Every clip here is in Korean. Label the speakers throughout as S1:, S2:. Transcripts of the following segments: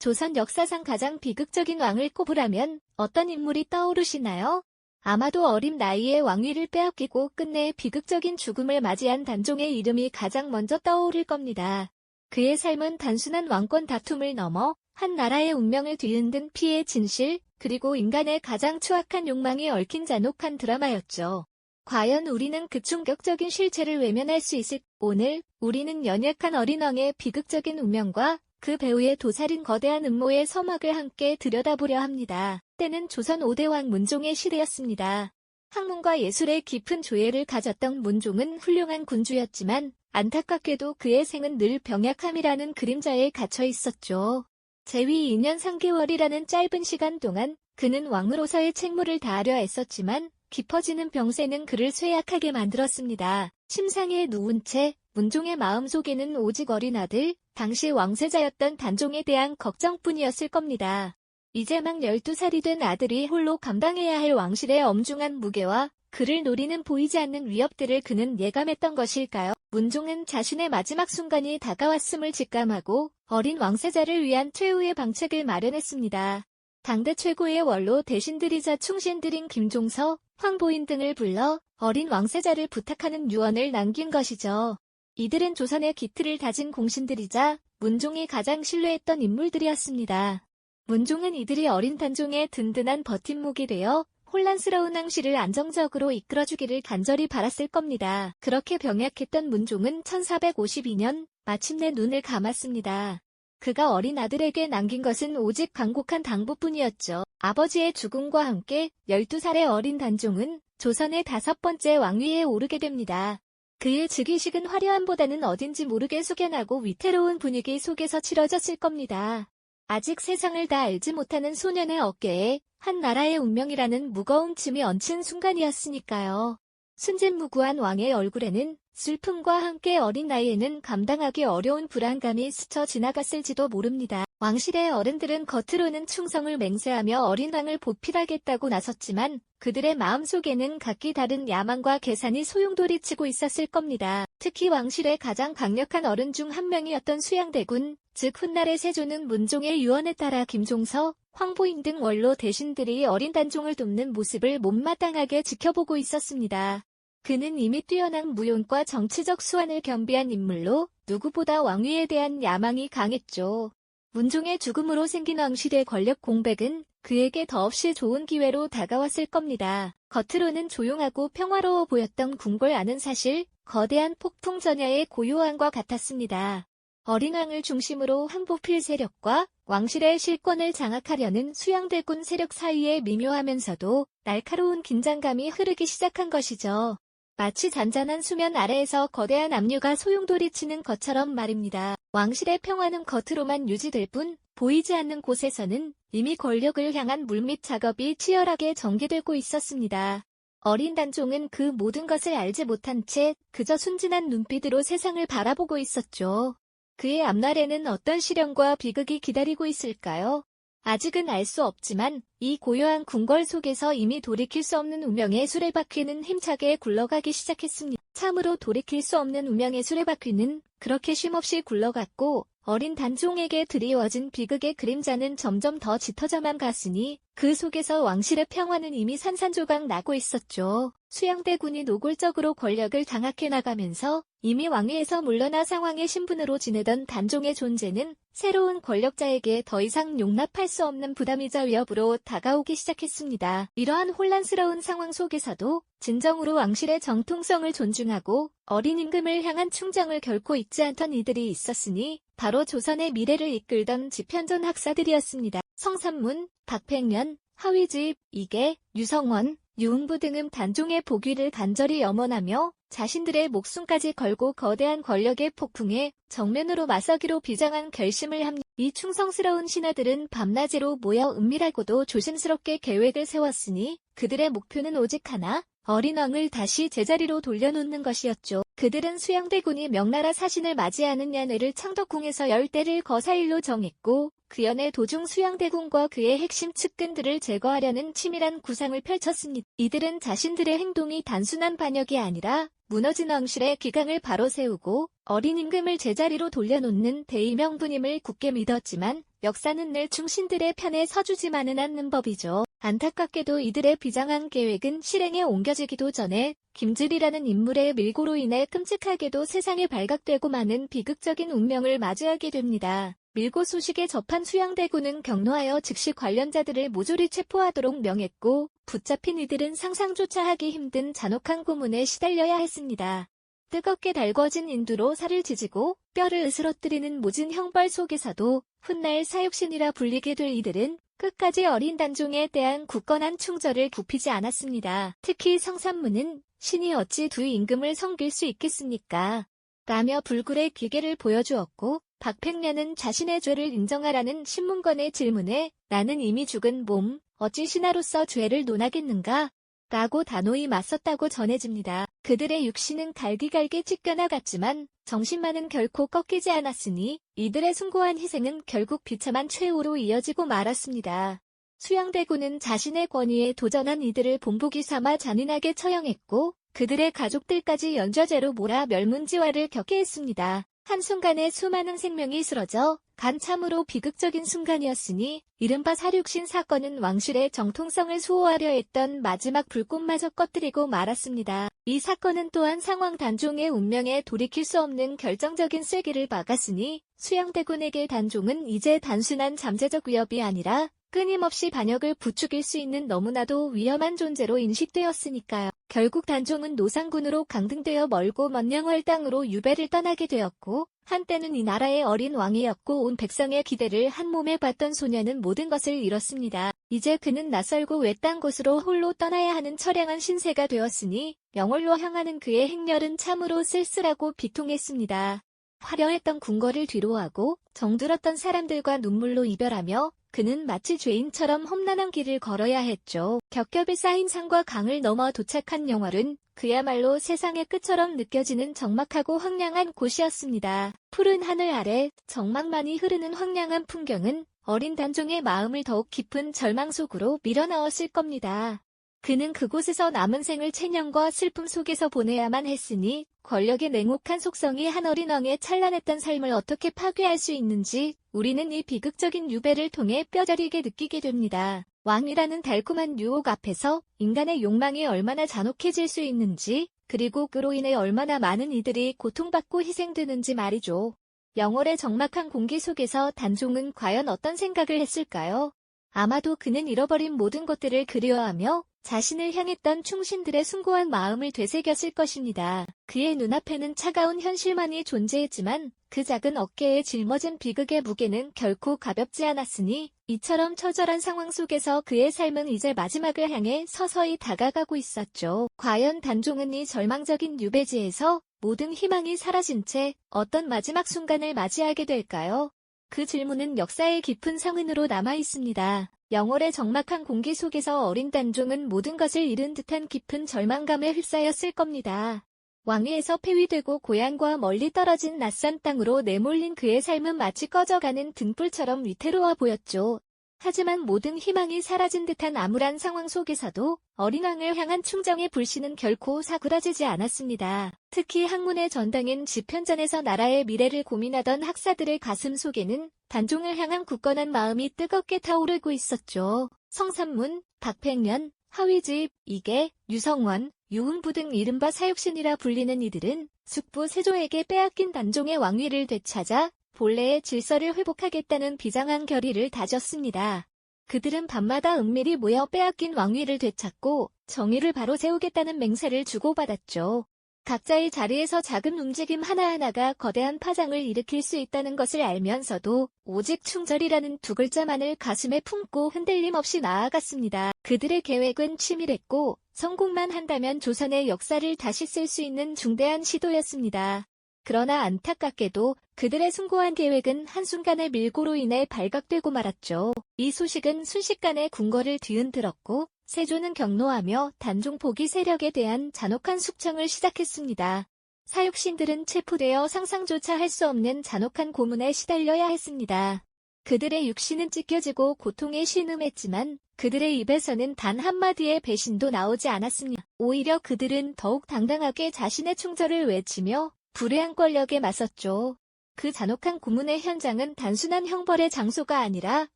S1: 조선 역사상 가장 비극적인 왕을 꼽으라면 어떤 인물이 떠오르시나요? 아마도 어린 나이에 왕위를 빼앗기고 끝내 비극적인 죽음을 맞이한 단종의 이름이 가장 먼저 떠오를 겁니다. 그의 삶은 단순한 왕권 다툼을 넘어 한 나라의 운명을 뒤흔든 피해 진실, 그리고 인간의 가장 추악한 욕망이 얽힌 잔혹한 드라마였죠. 과연 우리는 그 충격적인 실체를 외면할 수 있을까? 오늘 우리는 연약한 어린 왕의 비극적인 운명과 그 배우의 도살인 거대한 음모의 서막을 함께 들여다보려 합니다. 때는 조선 5대 왕 문종의 시대였습니다. 학문과 예술에 깊은 조예를 가졌던 문종은 훌륭한 군주였지만 안타깝게도 그의 생은 늘 병약함이라는 그림자에 갇혀 있었죠. 재위 2년 3개월이라는 짧은 시간 동안 그는 왕으로서의 책무를 다하려 애썼지만 깊어지는 병세는 그를 쇠약하게 만들었습니다. 침상에 누운 채 문종의 마음속에는 오직 어린 아들, 당시 왕세자였던 단종에 대한 걱정뿐이었을 겁니다. 이제 막 12살이 된 아들이 홀로 감당해야 할 왕실의 엄중한 무게와 그를 노리는 보이지 않는 위협들을 그는 예감했던 것일까요? 문종은 자신의 마지막 순간이 다가왔음을 직감하고 어린 왕세자를 위한 최후의 방책을 마련했습니다. 당대 최고의 원로 대신들이자 충신들인 김종서, 황보인 등을 불러 어린 왕세자를 부탁하는 유언을 남긴 것이죠. 이들은 조선의 기틀을 다진 공신들이자 문종이 가장 신뢰했던 인물들이었습니다. 문종은 이들이 어린 단종의 든든한 버팀목이 되어 혼란스러운 왕실을 안정적으로 이끌어주기를 간절히 바랐을 겁니다. 그렇게 병약했던 문종은 1452년 마침내 눈을 감았습니다. 그가 어린 아들에게 남긴 것은 오직 간곡한 당부뿐이었죠. 아버지의 죽음과 함께 12살의 어린 단종은 조선의 5번째 왕위에 오르게 됩니다. 그의 즉위식은 화려함보다는 어딘지 모르게 숙연하고 위태로운 분위기 속에서 치러졌을 겁니다. 아직 세상을 다 알지 못하는 소년의 어깨에 한 나라의 운명이라는 무거운 짐이 얹힌 순간이었으니까요. 순진무구한 왕의 얼굴에는 슬픔과 함께 어린 나이에는 감당하기 어려운 불안감이 스쳐 지나갔을지도 모릅니다. 왕실의 어른들은 겉으로는 충성을 맹세하며 어린 왕을 보필하겠다고 나섰지만 그들의 마음속에는 각기 다른 야망과 계산이 소용돌이치고 있었을 겁니다. 특히 왕실의 가장 강력한 어른 중 한 명이었던 수양대군, 즉 훗날의 세조는 문종의 유언에 따라 김종서, 황보인 등 원로 대신들이 어린 단종을 돕는 모습을 못마땅하게 지켜보고 있었습니다. 그는 이미 뛰어난 무용과 정치적 수완을 겸비한 인물로 누구보다 왕위에 대한 야망이 강했죠. 문종의 죽음으로 생긴 왕실의 권력 공백은 그에게 더없이 좋은 기회로 다가왔을 겁니다. 겉으로는 조용하고 평화로워 보였던 궁궐 안은 사실 거대한 폭풍 전야의 고요함과 같았습니다. 어린 왕을 중심으로 황보필 세력과 왕실의 실권을 장악하려는 수양대군 세력 사이에 미묘하면서도 날카로운 긴장감이 흐르기 시작한 것이죠. 마치 잔잔한 수면 아래에서 거대한 압류가 소용돌이치는 것처럼 말입니다. 왕실의 평화는 겉으로만 유지될 뿐 보이지 않는 곳에서는 이미 권력을 향한 물밑 작업이 치열하게 전개되고 있었습니다. 어린 단종은 그 모든 것을 알지 못한 채 그저 순진한 눈빛으로 세상을 바라보고 있었죠. 그의 앞날에는 어떤 시련과 비극이 기다리고 있을까요? 아직은 알 수 없지만 이 고요한 궁궐 속에서 이미 돌이킬 수 없는 운명의 수레바퀴는 힘차게 굴러가기 시작했습니다. 참으로 돌이킬 수 없는 운명의 수레바퀴는 그렇게 쉼없이 굴러갔고 어린 단종에게 드리워진 비극의 그림자는 점점 더 짙어져만 갔으니 그 속에서 왕실의 평화는 이미 산산조각 나고 있었죠. 수양대군이 노골적으로 권력을 장악해 나가면서 이미 왕위에서 물러나 상황의 신분으로 지내던 단종의 존재는 새로운 권력자에게 더 이상 용납할 수 없는 부담이자 위협으로 다가오기 시작했습니다. 이러한 혼란스러운 상황 속에서도 진정으로 왕실의 정통성을 존중하고 어린 임금을 향한 충정을 결코 잊지 않던 이들이 있었으니 바로 조선의 미래를 이끌던 지편전 학사들이었습니다. 성삼문, 박팽년, 하위집, 이계, 유성원, 유흥부 등은 단종의 복위를 간절히 염원하며 자신들의 목숨까지 걸고 거대한 권력의 폭풍에 정면으로 맞서기로 비장한 결심을 합니다. 이 충성스러운 신하들은 밤낮으로 모여 은밀하고도 조심스럽게 계획을 세웠으니 그들의 목표는 오직 하나, 어린 왕을 다시 제자리로 돌려놓는 것이었죠. 그들은 수양대군이 명나라 사신을 맞이하는 야뇌를 창덕궁에서 10대를 거사일로 정했고 그 연의 도중 수양대군과 그의 핵심 측근들을 제거하려는 치밀한 구상을 펼쳤습니다. 이들은 자신들의 행동이 단순한 반역이 아니라 무너진 왕실의 기강을 바로 세우고 어린 임금을 제자리로 돌려놓는 대의명분임을 굳게 믿었지만 역사는 늘 충신들의 편에 서주지만은 않는 법이죠. 안타깝게도 이들의 비장한 계획은 실행에 옮겨지기도 전에 김질이라는 인물의 밀고로 인해 끔찍하게도 세상에 발각되고 많은 비극적인 운명을 맞이하게 됩니다. 밀고 소식에 접한 수양대군은 격노하여 즉시 관련자들을 모조리 체포하도록 명했고 붙잡힌 이들은 상상조차 하기 힘든 잔혹한 고문에 시달려야 했습니다. 뜨겁게 달궈진 인두로 살을 지지고 뼈를 으스러뜨리는 모진 형벌 속에서도 훗날 사육신이라 불리게 될 이들은 끝까지 어린 단종에 대한 굳건한 충절을 굽히지 않았습니다. 특히 성산문은 신이 어찌 두 임금을 섬길 수 있겠습니까? 라며 불굴의 기계를 보여주었고 박팽련은 자신의 죄를 인정하라는 신문관의 질문에 나는 이미 죽은 몸, 어찌 신하로서 죄를 논하겠는가? 라고 단호히 맞섰다고 전해집니다. 그들의 육신은 갈기갈기 찢겨나갔지만 정신만은 결코 꺾이지 않았으니 이들의 숭고한 희생은 결국 비참한 최후로 이어지고 말았습니다. 수양대군은 자신의 권위에 도전한 이들을 본보기 삼아 잔인하게 처형했고 그들의 가족들까지 연좌제로 몰아 멸문지화를 겪게 했습니다. 한순간에 수많은 생명이 쓰러져 간 참으로 비극적인 순간이었으니 이른바 사륙신 사건은 왕실의 정통성을 수호하려 했던 마지막 불꽃마저 꺼뜨리고 말았습니다. 이 사건은 또한 상황 단종의 운명에 돌이킬 수 없는 결정적인 쐐기를 박았으니 수양대군에게 단종은 이제 단순한 잠재적 위협이 아니라 끊임없이 반역을 부추길 수 있는 너무나도 위험한 존재로 인식되었으니까요. 결국 단종은 노상군으로 강등되어 멀고 먼 영월 땅으로 유배를 떠나게 되었고 한때는 이 나라의 어린 왕이었고 온 백성의 기대를 한몸에 받던 소녀는 모든 것을 잃었습니다. 이제 그는 낯설고 외딴 곳으로 홀로 떠나야 하는 처량한 신세가 되었으니 영월로 향하는 그의 행렬은 참으로 쓸쓸하고 비통했습니다. 화려했던 궁궐을 뒤로하고 정들었던 사람들과 눈물로 이별하며 그는 마치 죄인처럼 험난한 길을 걸어야 했죠. 겹겹이 쌓인 산과 강을 넘어 도착한 영월은 그야말로 세상의 끝처럼 느껴지는 적막하고 황량한 곳이었습니다. 푸른 하늘 아래 적막만이 흐르는 황량한 풍경은 어린 단종의 마음을 더욱 깊은 절망 속으로 밀어넣었을 겁니다. 그는 그곳에서 남은 생을 체념과 슬픔 속에서 보내야만 했으니 권력의 냉혹한 속성이 한 어린 왕의 찬란했던 삶을 어떻게 파괴할 수 있는지 우리는 이 비극적인 유배를 통해 뼈저리게 느끼게 됩니다. 왕이라는 달콤한 유혹 앞에서 인간의 욕망이 얼마나 잔혹해질 수 있는지 그리고 그로 인해 얼마나 많은 이들이 고통받고 희생되는지 말이죠. 영월의 적막한 공기 속에서 단종은 과연 어떤 생각을 했을까요? 아마도 그는 잃어버린 모든 것들을 그리워하며 자신을 향했던 충신들의 숭고한 마음을 되새겼을 것입니다. 그의 눈앞에는 차가운 현실만이 존재했지만 그 작은 어깨에 짊어진 비극의 무게는 결코 가볍지 않았으니 이처럼 처절한 상황 속에서 그의 삶은 이제 마지막을 향해 서서히 다가가고 있었죠. 과연 단종은 이 절망적인 유배지에서 모든 희망이 사라진 채 어떤 마지막 순간을 맞이하게 될까요? 그 질문은 역사의 깊은 성은으로 남아있습니다. 영월의 적막한 공기 속에서 어린 단종은 모든 것을 잃은 듯한 깊은 절망감에 휩싸였을 겁니다. 왕위에서 폐위되고 고향과 멀리 떨어진 낯선 땅으로 내몰린 그의 삶은 마치 꺼져가는 등불처럼 위태로워 보였죠. 하지만 모든 희망이 사라진 듯한 암울한 상황 속에서도 어린 왕을 향한 충정의 불씨는 결코 사그라지지 않았습니다. 특히 학문의 전당인 집현전에서 나라의 미래를 고민하던 학사들의 가슴 속에는 단종을 향한 굳건한 마음이 뜨겁게 타오르고 있었죠. 성산문, 박팽련, 하위집, 이계, 유성원, 유흥부 등 이른바 사육신이라 불리는 이들은 숙부 세조에게 빼앗긴 단종의 왕위를 되찾아 본래의 질서를 회복하겠다는 비장한 결의를 다졌습니다. 그들은 밤마다 은밀히 모여 빼앗긴 왕위를 되찾고 정의를 바로 세우겠다는 맹세를 주고받았죠. 각자의 자리에서 작은 움직임 하나하나가 거대한 파장을 일으킬 수 있다는 것을 알면서도 오직 충절이라는 두 글자만을 가슴에 품고 흔들림 없이 나아갔습니다. 그들의 계획은 치밀했고 성공만 한다면 조선의 역사를 다시 쓸 수 있는 중대한 시도였습니다. 그러나 안타깝게도 그들의 숭고한 계획은 한순간의 밀고로 인해 발각되고 말았죠. 이 소식은 순식간에 궁궐을 뒤흔들었고 세조는 격노하며 단종 포기 세력에 대한 잔혹한 숙청을 시작했습니다. 사육신들은 체포되어 상상조차 할 수 없는 잔혹한 고문에 시달려야 했습니다. 그들의 육신은 찢겨지고 고통에 신음했지만 그들의 입에서는 단 한마디의 배신도 나오지 않았습니다. 오히려 그들은 더욱 당당하게 자신의 충절을 외치며 불의한 권력에 맞섰죠. 그 잔혹한 고문의 현장은 단순한 형벌의 장소가 아니라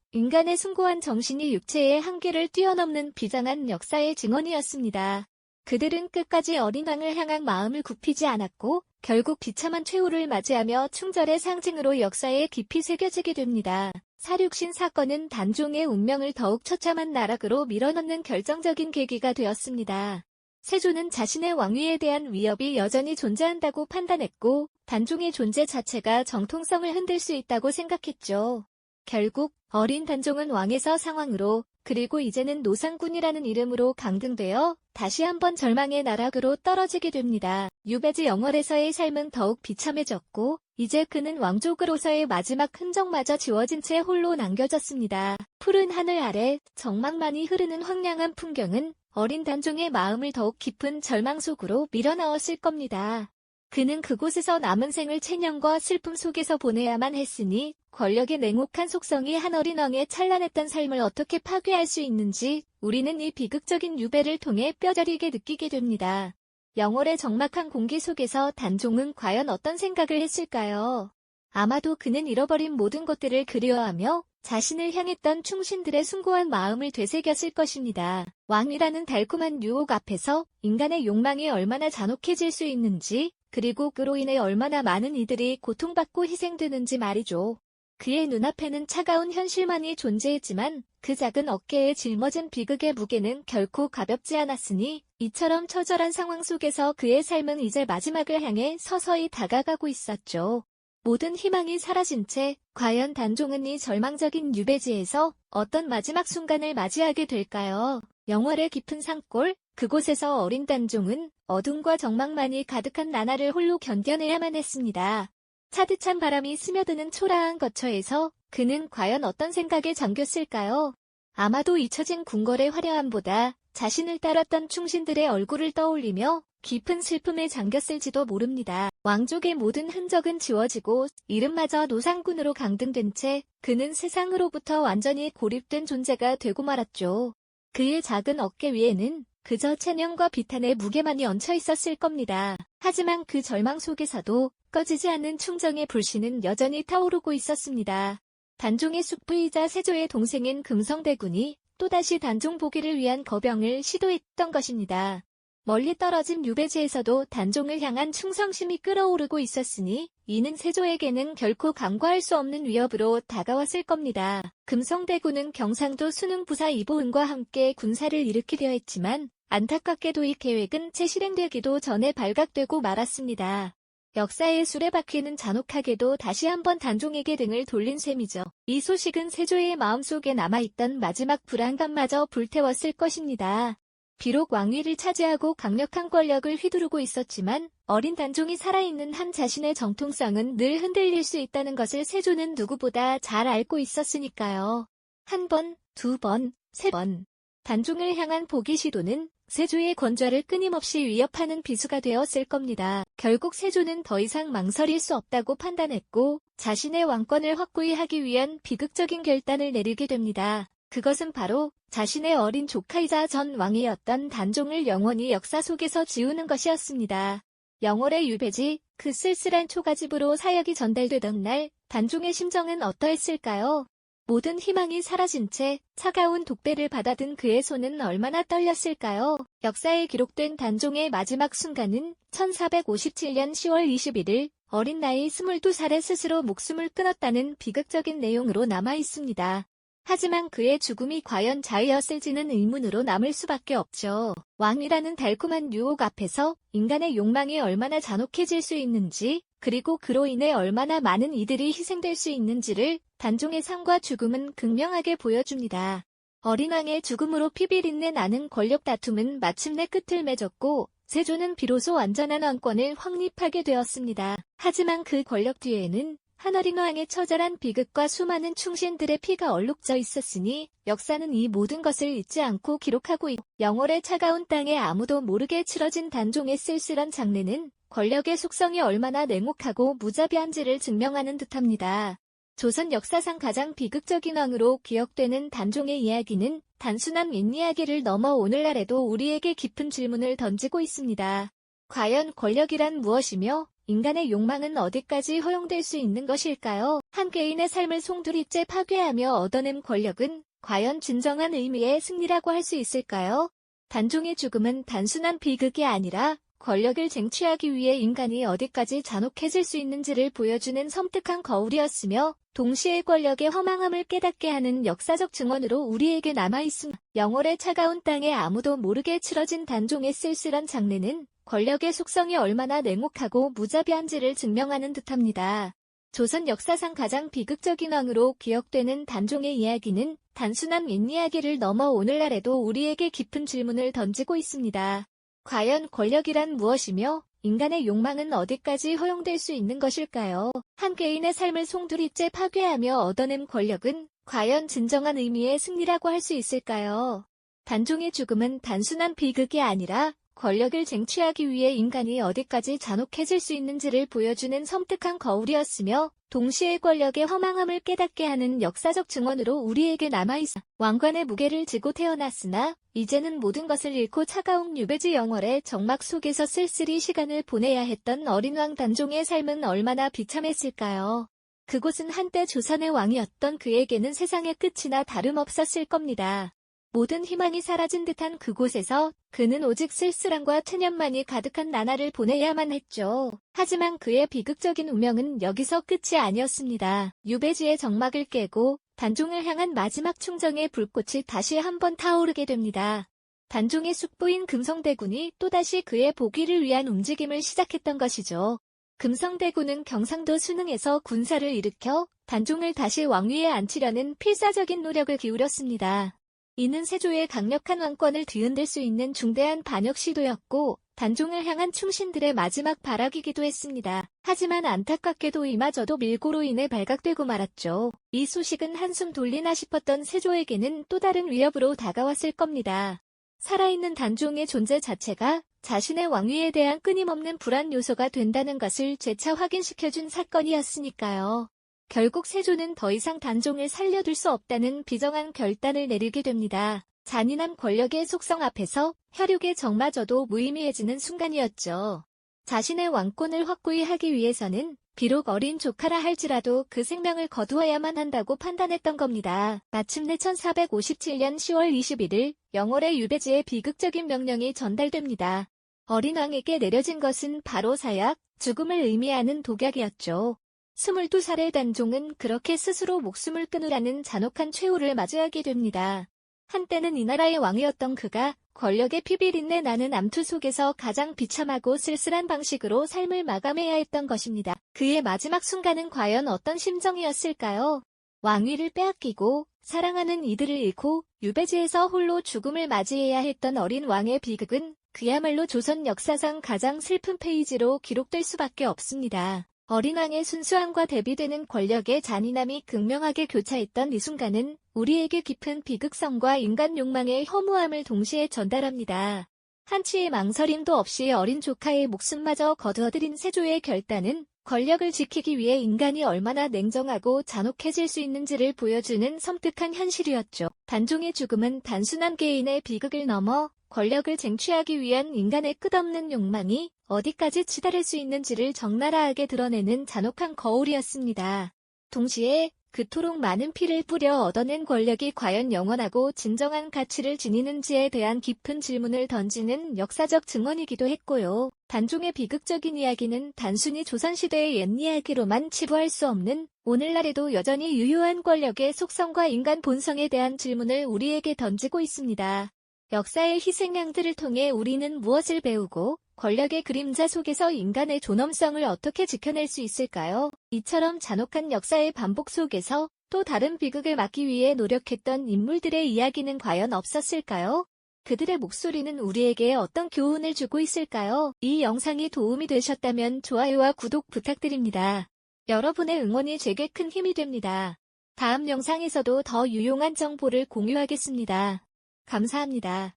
S1: 인간의 숭고한 정신이 육체의 한계를 뛰어넘는 비장한 역사의 증언이었습니다. 그들은 끝까지 어린 왕을 향한 마음을 굽히지 않았고 결국 비참한 최후를 맞이하며 충절의 상징으로 역사에 깊이 새겨지게 됩니다. 사륙신 사건은 단종의 운명을 더욱 처참한 나락으로 밀어넣는 결정적인 계기가 되었습니다. 세조는 자신의 왕위에 대한 위협이 여전히 존재한다고 판단했고 단종의 존재 자체가 정통성을 흔들 수 있다고 생각했죠. 결국 어린 단종은 왕에서 상왕으로 그리고 이제는 노상군이라는 이름으로 강등되어 다시 한번 절망의 나락으로 떨어지게 됩니다. 유배지 영월에서의 삶은 더욱 비참해졌고 이제 그는 왕족으로서의 마지막 흔적마저 지워진 채 홀로 남겨졌습니다. 푸른 하늘 아래 정막만이 흐르는 황량한 풍경은 어린 단종의 마음을 더욱 깊은 절망 속으로 밀어넣었을 겁니다. 그는 그곳에서 남은 생을 체념과 슬픔 속에서 보내야만 했으니 권력의 냉혹한 속성이 한 어린 왕의 찬란했던 삶을 어떻게 파괴할 수 있는지 우리는 이 비극적인 유배를 통해 뼈저리게 느끼게 됩니다. 영월의 적막한 공기 속에서 단종은 과연 어떤 생각을 했을까요? 아마도 그는 잃어버린 모든 것들을 그리워하며 자신을 향했던 충신들의 숭고한 마음을 되새겼을 것입니다. 왕이라는 달콤한 유혹 앞에서 인간의 욕망이 얼마나 잔혹해질 수 있는지 그리고 그로 인해 얼마나 많은 이들이 고통받고 희생되는지 말이죠. 그의 눈앞에는 차가운 현실만이 존재했지만 그 작은 어깨에 짊어진 비극의 무게는 결코 가볍지 않았으니 이처럼 처절한 상황 속에서 그의 삶은 이제 마지막을 향해 서서히 다가가고 있었죠. 모든 희망이 사라진 채 과연 단종은 이 절망적인 유배지에서 어떤 마지막 순간을 맞이하게 될까요? 영월의 깊은 산골, 그곳에서 어린 단종은 어둠과 적막만이 가득한 나날을 홀로 견뎌내야만 했습니다. 차디찬 바람이 스며드는 초라한 거처에서 그는 과연 어떤 생각에 잠겼을까요? 아마도 잊혀진 궁궐의 화려함보다 자신을 따랐던 충신들의 얼굴을 떠올리며 깊은 슬픔에 잠겼을지도 모릅니다. 왕족의 모든 흔적은 지워지고 이름마저 노상군으로 강등된 채 그는 세상으로부터 완전히 고립된 존재가 되고 말았죠. 그의 작은 어깨 위에는 그저 체념과 비탄의 무게만이 얹혀 있었을 겁니다. 하지만 그 절망 속에서도 꺼지지 않는 충정의 불씨는 여전히 타오르고 있었습니다. 단종의 숙부이자 세조의 동생인 금성대군이 또다시 단종 보기를 위한 거병을 시도했던 것입니다. 멀리 떨어진 유배지에서도 단종을 향한 충성심이 끓어오르고 있었으니 이는 세조에게는 결코 간과할 수 없는 위협으로 다가왔을 겁니다. 금성대군은 경상도 수능부사 이보은과 함께 군사를 일으키려 했지만 안타깝게도 이 계획은 채 실행되기도 전에 발각되고 말았습니다. 역사의 수레바퀴는 잔혹하게도 다시 한번 단종에게 등을 돌린 셈이죠. 이 소식은 세조의 마음속에 남아있던 마지막 불안감마저 불태웠을 것입니다. 비록 왕위를 차지하고 강력한 권력을 휘두르고 있었지만 어린 단종이 살아있는 한 자신의 정통성은 늘 흔들릴 수 있다는 것을 세조는 누구보다 잘 알고 있었으니까요. 한 번, 두 번, 세 번. 단종을 향한 포기 시도는 세조의 권좌를 끊임없이 위협하는 비수가 되었을 겁니다. 결국 세조는 더 이상 망설일 수 없다고 판단했고 자신의 왕권을 확고히 하기 위한 비극적인 결단을 내리게 됩니다. 그것은 바로 자신의 어린 조카이자 전 왕이었던 단종을 영원히 역사 속에서 지우는 것이었습니다. 영월의 유배지, 그 쓸쓸한 초가집으로 사역이 전달되던 날 단종의 심정은 어떠했을까요? 모든 희망이 사라진 채 차가운 독배를 받아든 그의 손은 얼마나 떨렸을까요? 역사에 기록된 단종의 마지막 순간은 1457년 10월 21일 어린 나이 22살에 스스로 목숨을 끊었다는 비극적인 내용으로 남아 있습니다. 하지만 그의 죽음이 과연 자의였을지는 의문으로 남을 수밖에 없죠. 왕이라는 달콤한 유혹 앞에서 인간의 욕망이 얼마나 잔혹해질 수 있는지, 그리고 그로 인해 얼마나 많은 이들이 희생될 수 있는지를 단종의 삶과 죽음은 극명하게 보여줍니다. 어린 왕의 죽음으로 피비린내 나는 권력 다툼은 마침내 끝을 맺었고 세조는 비로소 완전한 왕권을 확립하게 되었습니다. 하지만 그 권력 뒤에는 한 어린 왕의 처절한 비극과 수많은 충신들의 피가 얼룩져 있었으니 역사는 이 모든 것을 잊지 않고 기록하고 영월의 차가운 땅에 아무도 모르게 치러진 단종의 쓸쓸한 장례는 권력의 속성이 얼마나 냉혹하고 무자비한지를 증명하는 듯합니다. 조선 역사상 가장 비극적인 왕으로 기억되는 단종의 이야기는 단순한 옛이야기를 넘어 오늘날에도 우리에게 깊은 질문을 던지고 있습니다. 과연 권력이란 무엇이며 인간의 욕망은 어디까지 허용될 수 있는 것일까요? 한 개인의 삶을 송두리째 파괴하며 얻어낸 권력은 과연 진정한 의미의 승리라고 할 수 있을까요? 단종의 죽음은 단순한 비극이 아니라 권력을 쟁취하기 위해 인간이 어디까지 잔혹해질 수 있는지를 보여주는 섬뜩한 거울이었으며 동시에 권력의 허망함을 깨닫게 하는 역사적 증언으로 우리에게 남아있습니다. 영월의 차가운 땅에 아무도 모르게 치러진 단종의 쓸쓸한 장례는 권력의 속성이 얼마나 냉혹하고 무자비한지를 증명하는 듯합니다. 조선 역사상 가장 비극적인 왕으로 기억되는 단종의 이야기는 단순한 옛이야기를 넘어 오늘날에도 우리에게 깊은 질문을 던지고 있습니다. 과연 권력이란 무엇이며 인간의 욕망은 어디까지 허용될 수 있는 것일까요? 한 개인의 삶을 송두리째 파괴하며 얻어낸 권력은 과연 진정한 의미의 승리라고 할 수 있을까요? 단종의 죽음은 단순한 비극이 아니라 권력을 쟁취하기 위해 인간이 어디까지 잔혹해질 수 있는지를 보여주는 섬뜩한 거울이었으며 동시에 권력의 허망함을 깨닫게 하는 역사적 증언으로 우리에게 남아있어 왕관의 무게를 지고 태어났으나 이제는 모든 것을 잃고 차가운 유배지 영월의 정막 속에서 쓸쓸히 시간을 보내야 했던 어린 왕 단종의 삶은 얼마나 비참했을까요? 그곳은 한때 조선의 왕이었던 그에게는 세상의 끝이나 다름없었을 겁니다. 모든 희망이 사라진 듯한 그곳에서 그는 오직 쓸쓸함과 체념만이 가득한 나날을 보내야만 했죠. 하지만 그의 비극적인 운명은 여기서 끝이 아니었습니다. 유배지의 정막을 깨고 단종을 향한 마지막 충정의 불꽃이 다시 한번 타오르게 됩니다. 단종의 숙부인 금성대군이 또다시 그의 복위를 위한 움직임을 시작했던 것이죠. 금성대군은 경상도 순흥에서 군사를 일으켜 단종을 다시 왕위에 앉히려는 필사적인 노력을 기울였습니다. 이는 세조의 강력한 왕권을 뒤흔들 수 있는 중대한 반역 시도였고 단종을 향한 충신들의 마지막 발악이기도 했습니다. 하지만 안타깝게도 이마저도 밀고로 인해 발각되고 말았죠. 이 소식은 한숨 돌리나 싶었던 세조에게는 또 다른 위협으로 다가왔을 겁니다. 살아있는 단종의 존재 자체가 자신의 왕위에 대한 끊임없는 불안 요소가 된다는 것을 재차 확인시켜준 사건이었으니까요. 결국 세조는 더 이상 단종을 살려둘 수 없다는 비정한 결단을 내리게 됩니다. 잔인한 권력의 속성 앞에서 혈육의 정마저도 무의미해지는 순간이었죠. 자신의 왕권을 확고히 하기 위해서는 비록 어린 조카라 할지라도 그 생명을 거두어야만 한다고 판단했던 겁니다. 마침내 1457년 10월 21일 영월의 유배지에 비극적인 명령이 전달됩니다. 어린 왕에게 내려진 것은 바로 사약, 죽음을 의미하는 독약이었죠. 22살의 단종은 그렇게 스스로 목숨을 끊으라는 잔혹한 최후를 맞이하게 됩니다. 한때는 이 나라의 왕이었던 그가 권력의 피비린내 나는 암투 속에서 가장 비참하고 쓸쓸한 방식으로 삶을 마감해야 했던 것입니다. 그의 마지막 순간은 과연 어떤 심정이었을까요? 왕위를 빼앗기고 사랑하는 이들을 잃고 유배지에서 홀로 죽음을 맞이해야 했던 어린 왕의 비극은 그야말로 조선 역사상 가장 슬픈 페이지로 기록될 수밖에 없습니다. 어린 왕의 순수함과 대비되는 권력의 잔인함이 극명하게 교차했던 이 순간은 우리에게 깊은 비극성과 인간 욕망의 허무함을 동시에 전달합니다. 한치의 망설임도 없이 어린 조카의 목숨마저 거두어들인 세조의 결단은 권력을 지키기 위해 인간이 얼마나 냉정하고 잔혹해질 수 있는지를 보여주는 섬뜩한 현실이었죠. 단종의 죽음은 단순한 개인의 비극을 넘어 권력을 쟁취하기 위한 인간의 끝없는 욕망이 어디까지 치달을 수 있는지를 적나라하게 드러내는 잔혹한 거울이었습니다. 동시에 그토록 많은 피를 뿌려 얻어낸 권력이 과연 영원하고 진정한 가치를 지니는지에 대한 깊은 질문을 던지는 역사적 증언이기도 했고요. 단종의 비극적인 이야기는 단순히 조선시대의 옛 이야기로만 치부할 수 없는 오늘날에도 여전히 유효한 권력의 속성과 인간 본성에 대한 질문을 우리에게 던지고 있습니다. 역사의 희생양들을 통해 우리는 무엇을 배우고 권력의 그림자 속에서 인간의 존엄성을 어떻게 지켜낼 수 있을까요? 이처럼 잔혹한 역사의 반복 속에서 또 다른 비극을 막기 위해 노력했던 인물들의 이야기는 과연 없었을까요? 그들의 목소리는 우리에게 어떤 교훈을 주고 있을까요? 이 영상이 도움이 되셨다면 좋아요와 구독 부탁드립니다. 여러분의 응원이 제게 큰 힘이 됩니다. 다음 영상에서도 더 유용한 정보를 공유하겠습니다. 감사합니다.